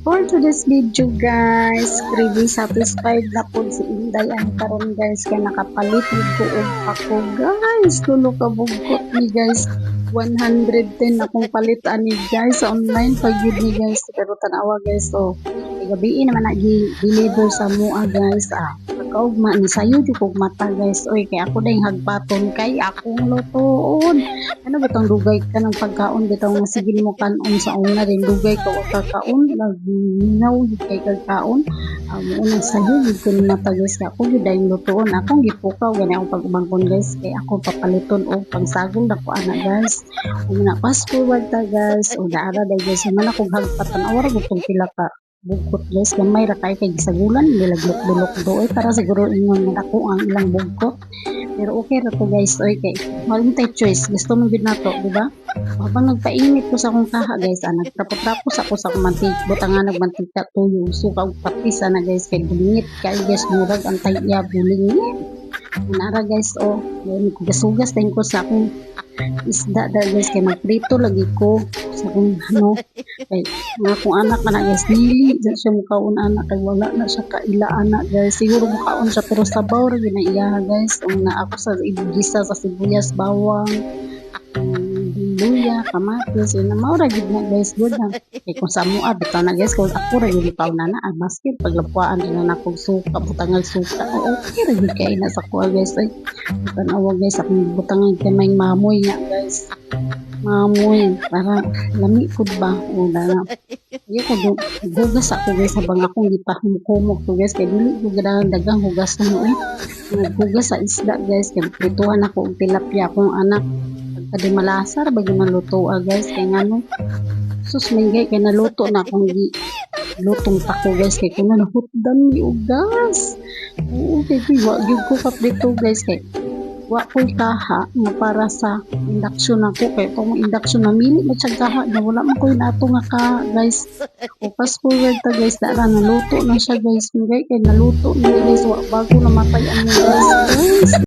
For today's video guys, really satisfied na po si Inday ang karon guys kaya nakapalit ni ko og ako guys. Tulo ka bugkot ni guys. 110 akong palit ani guys sa online pag yun ni guys. Pero tanawa guys so gabi naman na deliver sa mua guys. Pagkaugma ni sayo di kog mata guys. Oy kay ako ding hagpaton kay akong lutoon. Ano ba tong dugay ka ng pagkaon bitaw nga sige mo kanon sa una din dugay ka wa kakaon laginaw kay kagkaon. Una sayo gid ko ni mata guys kay ako gid ay lutoon akong gipukaw gani akong pag-ubangkon guys kay ako papaliton og pangsagol dako ana guys. Una fast forward ta guys o daara day guys man ako hagpatan awara gutong pila ka bugkot guys gamay ra kay kay gisagulan nilaglok-dulok doy para siguro ingon nga dako ang ilang bugkot. Pero okay ra to guys oy kay malintay choice gusto mo gid nato di ba? Habang nagpainit ko sa akong kaha guys nagtapos-tapos ako sa mantika butangan nagmantika tuyo suka ug patis na guys kay bulingit kay guys murag ang tayya bulingit. Nara guys gasugas din ko sa akong isda da guys kay magprito lagi ko sa akong kay nga akong anak na guys dili dyan siya mukaon anak kay wala na siya kaila anak guys siguro mukaon siya pero sabaw ra gyud na iya guys na ako sa igisa sa sibuyas bawang luya kamatis na maura gyud na guys good na kay kung sa mua bitaw na guys kung ako ra gyud paw na basket paglapuan na nakog suka butangal suka okay ra gyud kay na sa kuha guys ay tanawa guys akong butangan kay may mamoy nga guys mamoy para lami pud ba o na iyo ko gugas ako guys habang akong gipahumkumok to guys kay dili ko ganahan dagang hugas na naghugas sa isda guys kay prituhan ako og tilapia akong anak pagka malasar bagi maluto guys kay ngano sus minggay kay naluto na akong lutong tako guys kay kuno nahutdan ni ugas oo kay wa gyud ko kap dito guys kay wa ko'y kaha nga para sa induction ako kay kung induction mamili na siya kaha na wala man ko'y nato nga ka guys o fast forward ta guys dara naluto na siya guys kay naluto na guys wa bago namatay ang guys